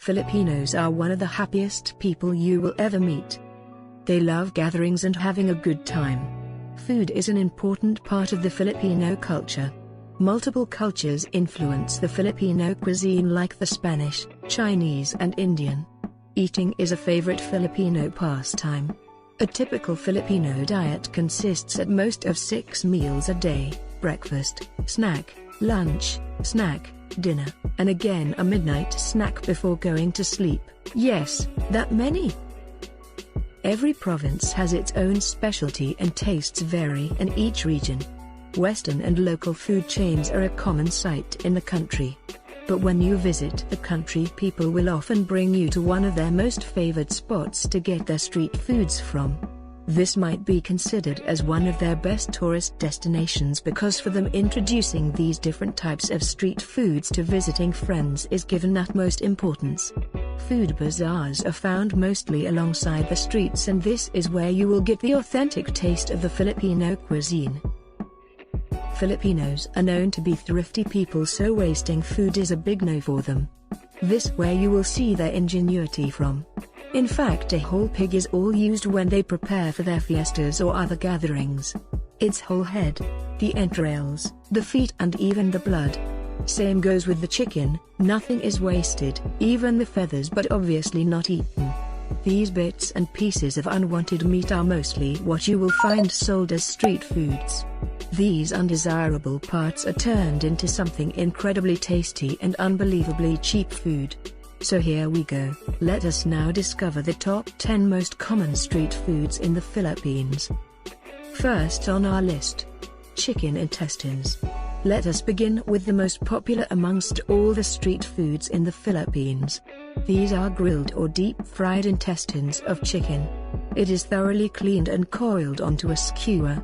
Filipinos are one of the happiest people you will ever meet. They love gatherings and having a good time. Food is an important part of the Filipino culture. Multiple cultures influence the Filipino cuisine like the Spanish, Chinese and Indian. Eating is a favorite Filipino pastime. A typical Filipino diet consists at most of 6 meals a day: breakfast, snack, lunch, snack, dinner, and again a midnight snack before going to sleep. Yes, that many! Every province has its own specialty and tastes vary in each region. Western and local food chains are a common sight in the country. But when you visit the country, people will often bring you to one of their most favored spots to get their street foods from. This might be considered as one of their best tourist destinations because for them introducing these different types of street foods to visiting friends is given utmost importance. Food bazaars are found mostly alongside the streets, and this is where you will get the authentic taste of the Filipino cuisine. Filipinos are known to be thrifty people, so wasting food is a big no for them. This where you will see their ingenuity from. In fact, a whole pig is all used when they prepare for their fiestas or other gatherings. Its whole head, the entrails, the feet and even the blood. Same goes with the chicken, nothing is wasted, even the feathers, but obviously not eaten. These bits and pieces of unwanted meat are mostly what you will find sold as street foods. These undesirable parts are turned into something incredibly tasty and unbelievably cheap food. So here we go, let us now discover the top 10 most common street foods in the Philippines. First on our list, chicken intestines. Let us begin with the most popular amongst all the street foods in the Philippines. These are grilled or deep-fried intestines of chicken. It is thoroughly cleaned and coiled onto a skewer.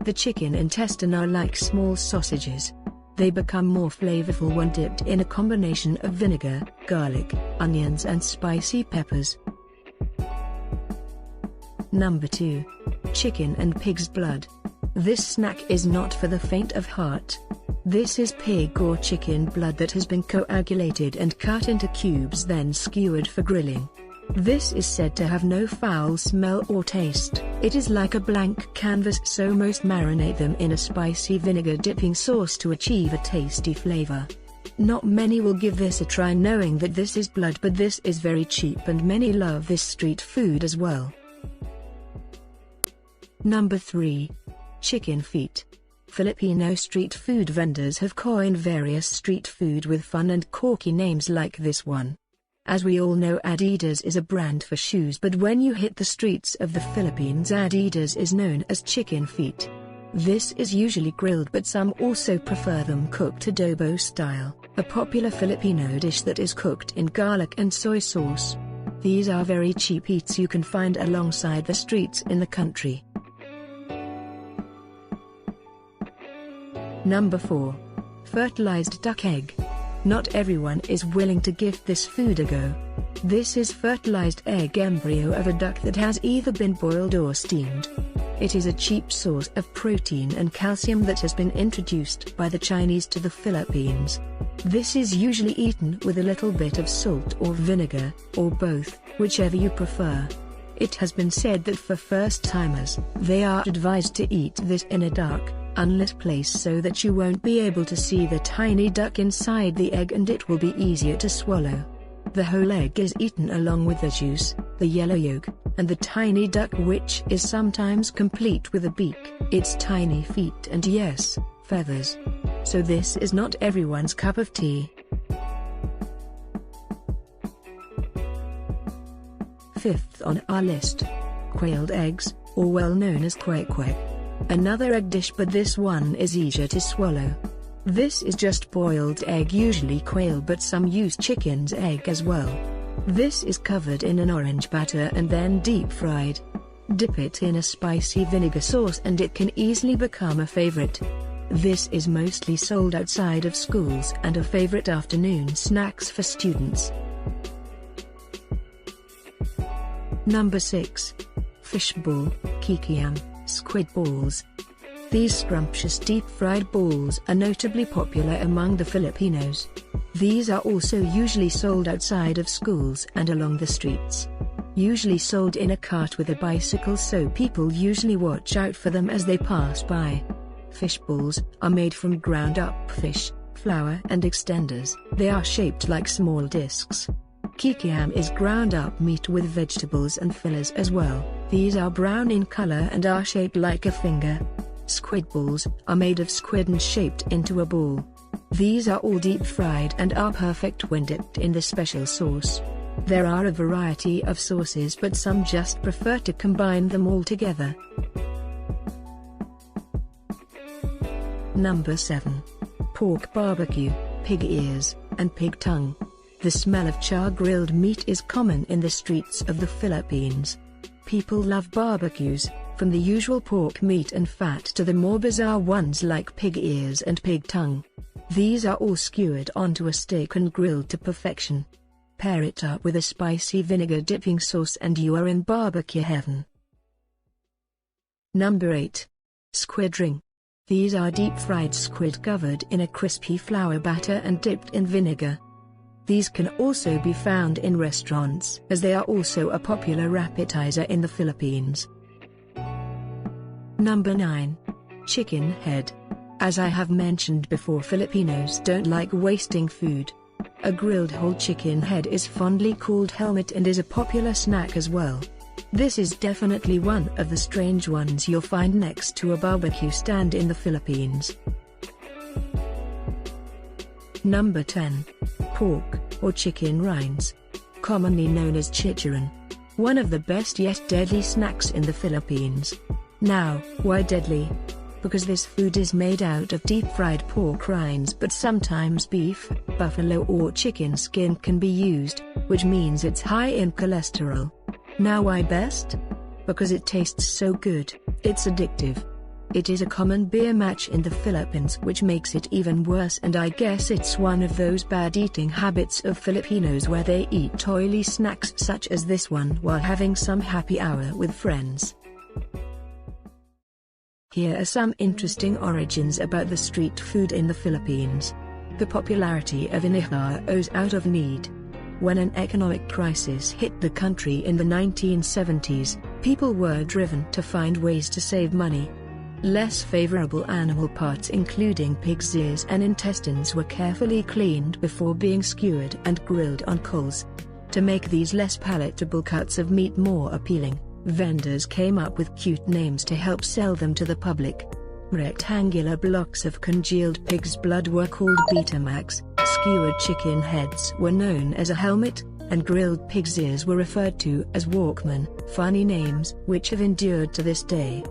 The chicken intestine are like small sausages. They become more flavorful when dipped in a combination of vinegar, garlic, onions and spicy peppers. Number 2. Chicken and pig's blood. This snack is not for the faint of heart. This is pig or chicken blood that has been coagulated and cut into cubes, then skewered for grilling. This is said to have no foul smell or taste. It is like a blank canvas, so most marinate them in a spicy vinegar dipping sauce to achieve a tasty flavor. Not many will give this a try knowing that this is blood, but this is very cheap and many love this street food as well. Number 3. Chicken feet. Filipino street food vendors have coined various street food with fun and quirky names like this one. As we all know, Adidas is a brand for shoes, but when you hit the streets of the Philippines, Adidas is known as chicken feet. This is usually grilled, but some also prefer them cooked adobo style, a popular Filipino dish that is cooked in garlic and soy sauce. These are very cheap eats you can find alongside the streets in the country. Number 4. Fertilized duck egg. Not everyone is willing to give this food a go. This is fertilized egg embryo of a duck that has either been boiled or steamed. It is a cheap source of protein and calcium that has been introduced by the Chinese to the Philippines. This is usually eaten with a little bit of salt or vinegar, or both, whichever you prefer. It has been said that for first-timers, they are advised to eat this in a dark, unlit place so that you won't be able to see the tiny duck inside the egg and it will be easier to swallow. The whole egg is eaten along with the juice, the yellow yolk, and the tiny duck, which is sometimes complete with a beak, its tiny feet and yes, feathers. So this is not everyone's cup of tea. Fifth on our list, quailed eggs, or well known as kwek-kwek. Another egg dish, but this one is easier to swallow. This is just boiled egg, usually quail, but some use chicken's egg as well. This is covered in an orange batter and then deep fried. Dip it in a spicy vinegar sauce and it can easily become a favorite. This is mostly sold outside of schools and a favorite afternoon snacks for students. Number 6. Fishball, kikiam, squid balls. These scrumptious deep-fried balls are notably popular among the Filipinos. These are also usually sold outside of schools and along the streets. Usually sold in a cart with a bicycle, so people usually watch out for them as they pass by. Fish balls are made from ground up fish, flour and extenders. They are shaped like small discs. Kikiam is ground up meat with vegetables and fillers as well. These are brown in color and are shaped like a finger. Squid balls are made of squid and shaped into a ball. These are all deep fried and are perfect when dipped in the special sauce. There are a variety of sauces, but some just prefer to combine them all together. Number 7. Pork barbecue, pig ears, and pig tongue. The smell of char-grilled meat is common in the streets of the Philippines. People love barbecues, from the usual pork meat and fat to the more bizarre ones like pig ears and pig tongue. These are all skewered onto a steak and grilled to perfection. Pair it up with a spicy vinegar dipping sauce and you are in barbecue heaven. Number 8. Squid ring. These are deep-fried squid covered in a crispy flour batter and dipped in vinegar. These can also be found in restaurants, as they are also a popular appetizer in the Philippines. Number 9. Chicken head. As I have mentioned before, Filipinos don't like wasting food. A grilled whole chicken head is fondly called helmet and is a popular snack as well. This is definitely one of the strange ones you'll find next to a barbecue stand in the Philippines. Number 10. Pork or chicken rinds. Commonly known as chicharon. One of the best yet deadly snacks in the Philippines. Now, why deadly? Because this food is made out of deep-fried pork rinds, but sometimes beef, buffalo or chicken skin can be used, which means it's high in cholesterol. Now why best? Because it tastes so good, it's addictive. It is a common beer match in the Philippines, which makes it even worse, and I guess it's one of those bad eating habits of Filipinos where they eat oily snacks such as this one while having some happy hour with friends. Here are some interesting origins about the street food in the Philippines. The popularity of inihaw arose out of need. When an economic crisis hit the country in the 1970s, people were driven to find ways to save money. Less favorable animal parts including pig's ears and intestines were carefully cleaned before being skewered and grilled on coals. To make these less palatable cuts of meat more appealing, vendors came up with cute names to help sell them to the public. Rectangular blocks of congealed pig's blood were called Betamax, skewered chicken heads were known as a helmet, and grilled pig's ears were referred to as Walkman, funny names which have endured to this day.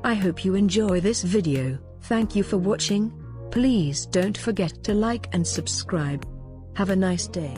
I hope you enjoy this video. Thank you for watching. Please don't forget to like and subscribe. Have a nice day.